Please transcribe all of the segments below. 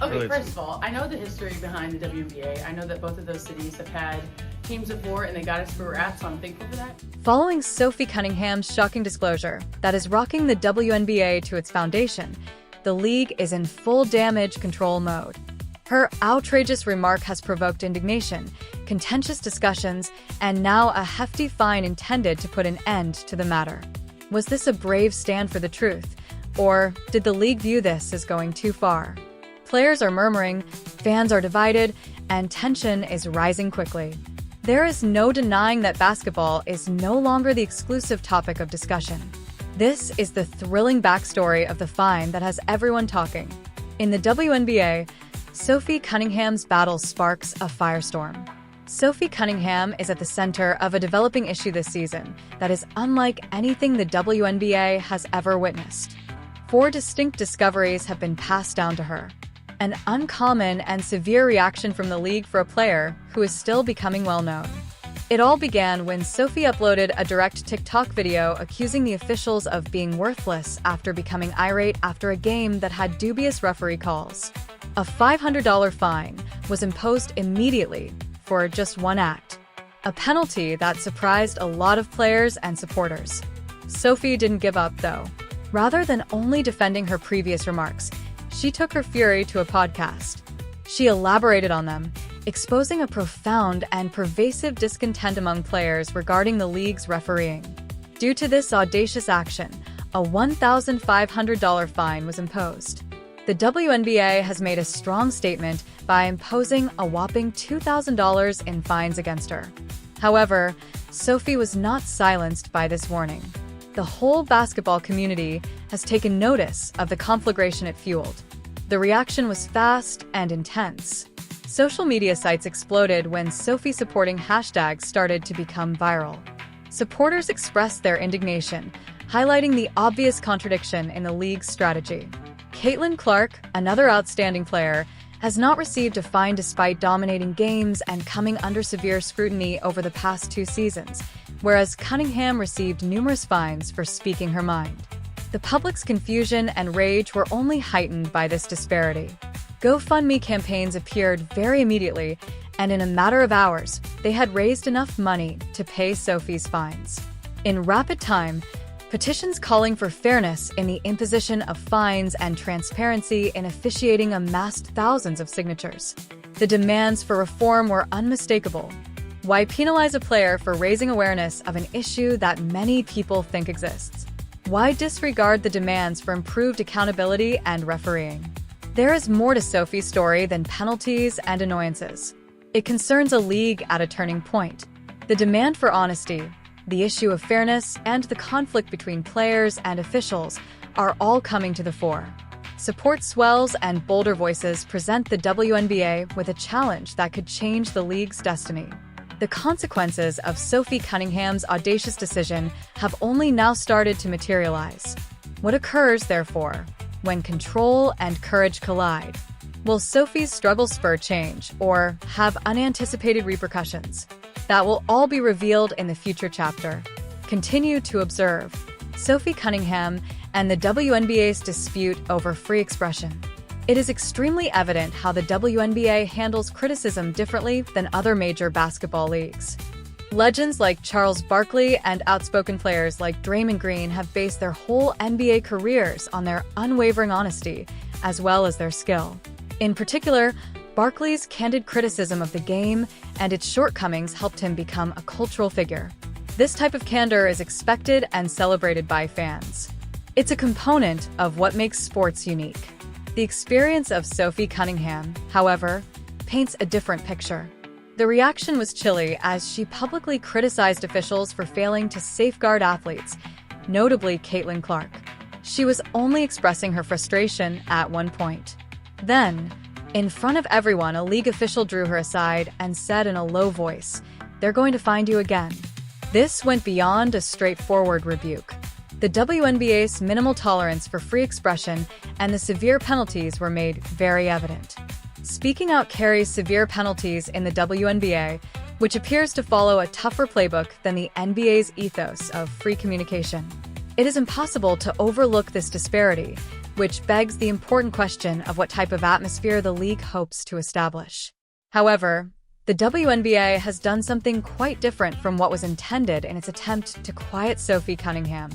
Okay, first of all, I know the history behind the WNBA. I know that both of those cities have had teams before and they got us where we're at, so I'm thankful for that. Following Sophie Cunningham's shocking disclosure that is rocking the WNBA to its foundation, the league is in full damage control mode. Her outrageous remark has provoked indignation, contentious discussions, and now a hefty fine intended to put an end to the matter. Was this a brave stand for the truth, or did the league view this as going too far? Players are murmuring, fans are divided, and tension is rising quickly. There is no denying that basketball is no longer the exclusive topic of discussion. This is the thrilling backstory of the fine that has everyone talking. In the WNBA, Sophie Cunningham's battle sparks a firestorm. Sophie Cunningham is at the center of a developing issue this season that is unlike anything the WNBA has ever witnessed. 4 distinct discoveries have been passed down to her. An uncommon and severe reaction from the league for a player who is still becoming well-known. It all began when Sophie uploaded a direct TikTok video accusing the officials of being worthless after becoming irate after a game that had dubious referee calls. A $500 fine was imposed immediately for just one act, a penalty that surprised a lot of players and supporters. Sophie didn't give up, though. Rather than only defending her previous remarks, she took her fury to a podcast. She elaborated on them, exposing a profound and pervasive discontent among players regarding the league's refereeing. Due to this audacious action, a $1,500 fine was imposed. The WNBA has made a strong statement by imposing a whopping $2,000 in fines against her. However, Sophie was not silenced by this warning. The whole basketball community has taken notice of the conflagration it fueled. The reaction was fast and intense. Social media sites exploded when Sophie supporting hashtags started to become viral. Supporters expressed their indignation, highlighting the obvious contradiction in the league's strategy. Caitlin Clark, another outstanding player, has not received a fine despite dominating games and coming under severe scrutiny over the past 2 seasons, whereas Cunningham received numerous fines for speaking her mind. The public's confusion and rage were only heightened by this disparity. GoFundMe campaigns appeared very immediately, and in a matter of hours, they had raised enough money to pay Sophie's fines. In rapid time, petitions calling for fairness in the imposition of fines and transparency in officiating amassed thousands of signatures. The demands for reform were unmistakable. Why penalize a player for raising awareness of an issue that many people think exists? Why disregard the demands for improved accountability and refereeing? There is more to Sophie's story than penalties and annoyances. It concerns a league at a turning point. The demand for honesty, the issue of fairness, and the conflict between players and officials are all coming to the fore. Support swells and bolder voices present the WNBA with a challenge that could change the league's destiny. The consequences of Sophie Cunningham's audacious decision have only now started to materialize. What occurs, therefore, when control and courage collide? Will Sophie's struggle spur change or have unanticipated repercussions? That will all be revealed in the future chapter. Continue to observe Sophie Cunningham and the WNBA's dispute over free expression. It is extremely evident how the WNBA handles criticism differently than other major basketball leagues. Legends like Charles Barkley and outspoken players like Draymond Green have based their whole NBA careers on their unwavering honesty, as well as their skill. In particular, Barkley's candid criticism of the game and its shortcomings helped him become a cultural figure. This type of candor is expected and celebrated by fans. It's a component of what makes sports unique. The experience of Sophie Cunningham, however, paints a different picture. The reaction was chilly as she publicly criticized officials for failing to safeguard athletes, notably Caitlin Clark. She was only expressing her frustration at one point. Then, in front of everyone, a league official drew her aside and said in a low voice, "They're going to find you again." This went beyond a straightforward rebuke. The WNBA's minimal tolerance for free expression and the severe penalties were made very evident. Speaking out carries severe penalties in the WNBA, which appears to follow a tougher playbook than the NBA's ethos of free communication. It is impossible to overlook this disparity, which begs the important question of what type of atmosphere the league hopes to establish. However, the WNBA has done something quite different from what was intended in its attempt to quiet Sophie Cunningham.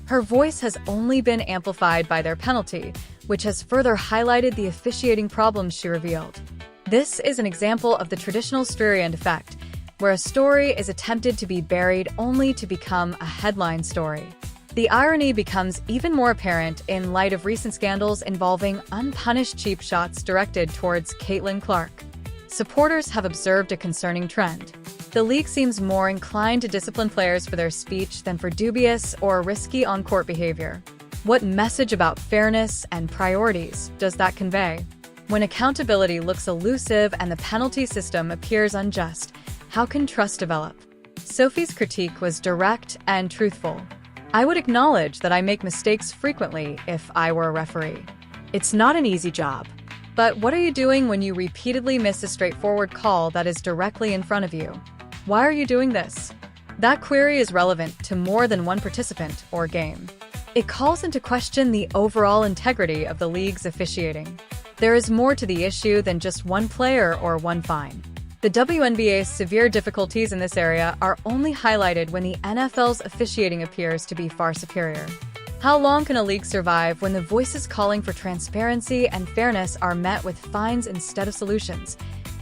Her voice has only been amplified by their penalty, which has further highlighted the officiating problems she revealed. This is an example of the traditional Streisand effect, where a story is attempted to be buried only to become a headline story. The irony becomes even more apparent in light of recent scandals involving unpunished cheap shots directed towards Caitlin Clark. Supporters have observed a concerning trend. The league seems more inclined to discipline players for their speech than for dubious or risky on-court behavior. What message about fairness and priorities does that convey? When accountability looks elusive and the penalty system appears unjust, how can trust develop? Sophie's critique was direct and truthful. I would acknowledge that I make mistakes frequently if I were a referee. It's not an easy job. But what are you doing when you repeatedly miss a straightforward call that is directly in front of you? Why are you doing this? That query is relevant to more than one participant or game. It calls into question the overall integrity of the league's officiating. There is more to the issue than just one player or one fine. The WNBA's severe difficulties in this area are only highlighted when the NFL's officiating appears to be far superior. How long can a league survive when the voices calling for transparency and fairness are met with fines instead of solutions?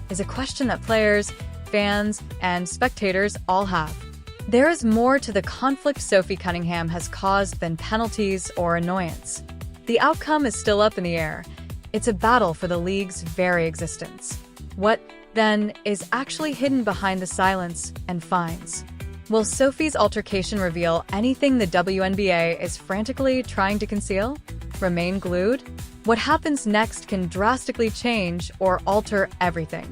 Is a question that players, fans, and spectators all have. There is more to the conflict Sophie Cunningham has caused than penalties or annoyance. The outcome is still up in the air. It's a battle for the league's very existence. What, then, is actually hidden behind the silence and fines? Will Sophie's altercation reveal anything the WNBA is frantically trying to conceal? Remain glued? What happens next can drastically change or alter everything.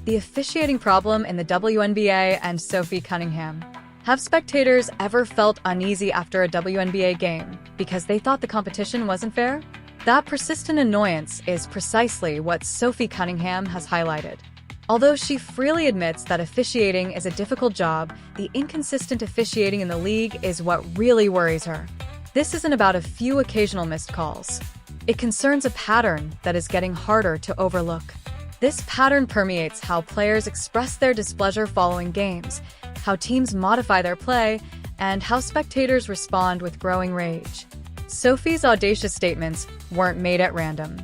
The officiating problem in the WNBA and Sophie Cunningham. Have spectators ever felt uneasy after a WNBA game because they thought the competition wasn't fair? That persistent annoyance is precisely what Sophie Cunningham has highlighted. Although she freely admits that officiating is a difficult job, the inconsistent officiating in the league is what really worries her. This isn't about a few occasional missed calls. It concerns a pattern that is getting harder to overlook. This pattern permeates how players express their displeasure following games, how teams modify their play, and how spectators respond with growing rage. Sophie's audacious statements weren't made at random.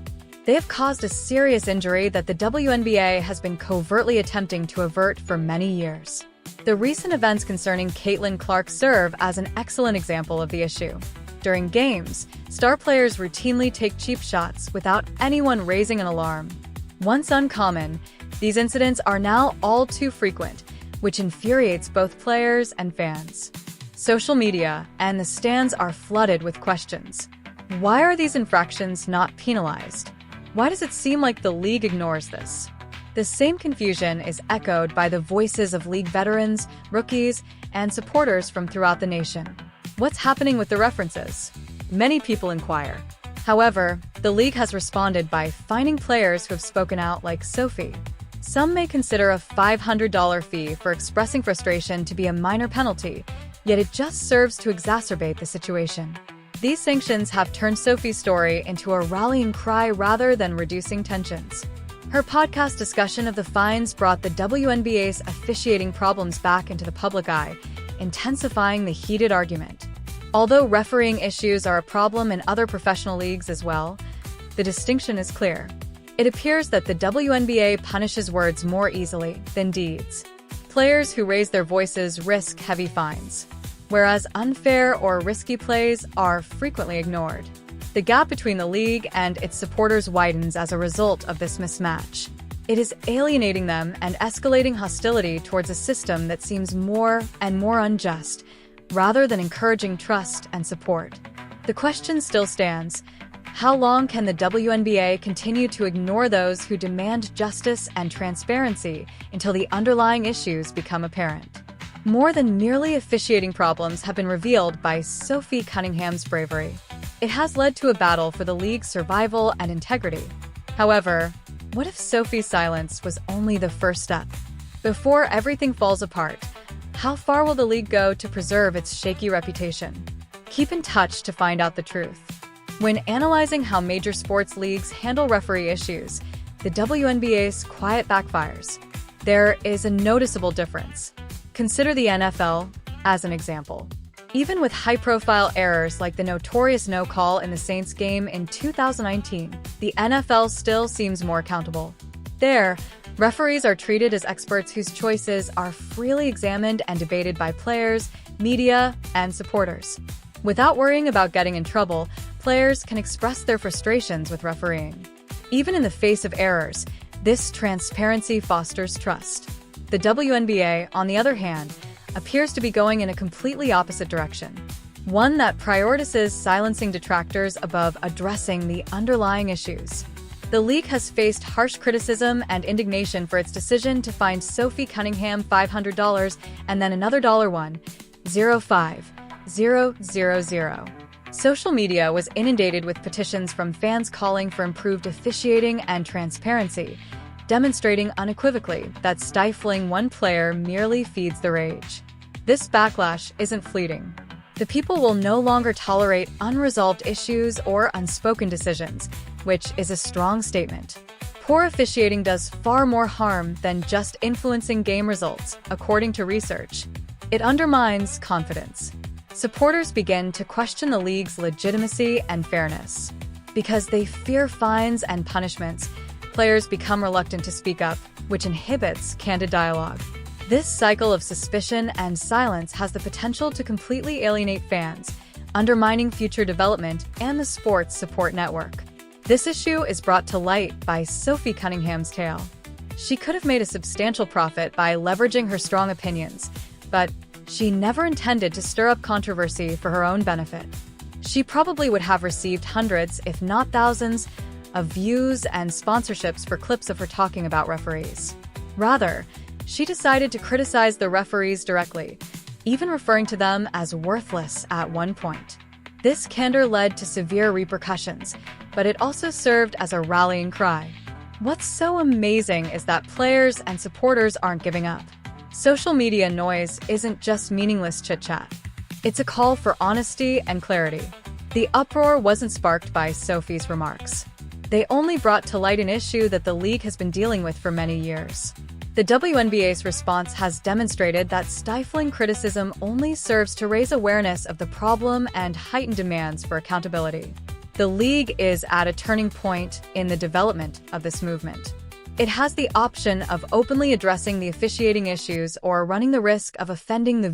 They have caused a serious injury that the WNBA has been covertly attempting to avert for many years. The recent events concerning Caitlin Clark serve as an excellent example of the issue. During games, star players routinely take cheap shots without anyone raising an alarm. Once uncommon, these incidents are now all too frequent, which infuriates both players and fans. Social media and the stands are flooded with questions. Why are these infractions not penalized? Why does it seem like the league ignores this? The same confusion is echoed by the voices of league veterans, rookies, and supporters from throughout the nation. What's happening with the references? Many people inquire. However, the league has responded by fining players who have spoken out like Sophie. Some may consider a $500 fee for expressing frustration to be a minor penalty, yet it just serves to exacerbate the situation. These sanctions have turned Sophie's story into a rallying cry rather than reducing tensions. Her podcast discussion of the fines brought the WNBA's officiating problems back into the public eye, intensifying the heated argument. Although refereeing issues are a problem in other professional leagues as well, the distinction is clear. It appears that the WNBA punishes words more easily than deeds. Players who raise their voices risk heavy fines, whereas unfair or risky plays are frequently ignored. The gap between the league and its supporters widens as a result of this mismatch. It is alienating them and escalating hostility towards a system that seems more and more unjust, rather than encouraging trust and support. The question still stands: how long can the WNBA continue to ignore those who demand justice and transparency until the underlying issues become apparent? More than merely officiating problems have been revealed by Sophie Cunningham's bravery. It has led to a battle for the league's survival and integrity. However, what if Sophie's silence was only the first step? Before everything falls apart, how far will the league go to preserve its shaky reputation? Keep in touch to find out the truth. When analyzing how major sports leagues handle referee issues, the WNBA's quiet backfires. There is a noticeable difference. Consider the NFL as an example. Even with high-profile errors like the notorious no call in the Saints game in 2019, the NFL still seems more accountable. There, referees are treated as experts whose choices are freely examined and debated by players, media, and supporters. Without worrying about getting in trouble, players can express their frustrations with refereeing. Even in the face of errors, this transparency fosters trust. The WNBA, on the other hand, appears to be going in a completely opposite direction, one that prioritizes silencing detractors above addressing the underlying issues. The league has faced harsh criticism and indignation for its decision to fine Sophie Cunningham $500 and then another $1,050,000. Social media was inundated with petitions from fans calling for improved officiating and transparency, demonstrating unequivocally that stifling one player merely feeds the rage. This backlash isn't fleeting. The people will no longer tolerate unresolved issues or unspoken decisions, which is a strong statement. Poor officiating does far more harm than just influencing game results, according to research. It undermines confidence. Supporters begin to question the league's legitimacy and fairness. Because they fear fines and punishments, players become reluctant to speak up, which inhibits candid dialogue. This cycle of suspicion and silence has the potential to completely alienate fans, undermining future development and the sport's support network. This issue is brought to light by Sophie Cunningham's tale. She could have made a substantial profit by leveraging her strong opinions, but she never intended to stir up controversy for her own benefit. She probably would have received hundreds, if not thousands, of views and sponsorships for clips of her talking about referees. Rather, she decided to criticize the referees directly, even referring to them as worthless at one point. This candor led to severe repercussions, but it also served as a rallying cry. What's so amazing is that players and supporters aren't giving up. Social media noise isn't just meaningless chit-chat. It's a call for honesty and clarity. The uproar wasn't sparked by Sophie's remarks. They only brought to light an issue that the league has been dealing with for many years. The WNBA's response has demonstrated that stifling criticism only serves to raise awareness of the problem and heighten demands for accountability. The league is at a turning point in the development of this movement. It has the option of openly addressing the officiating issues or running the risk of offending the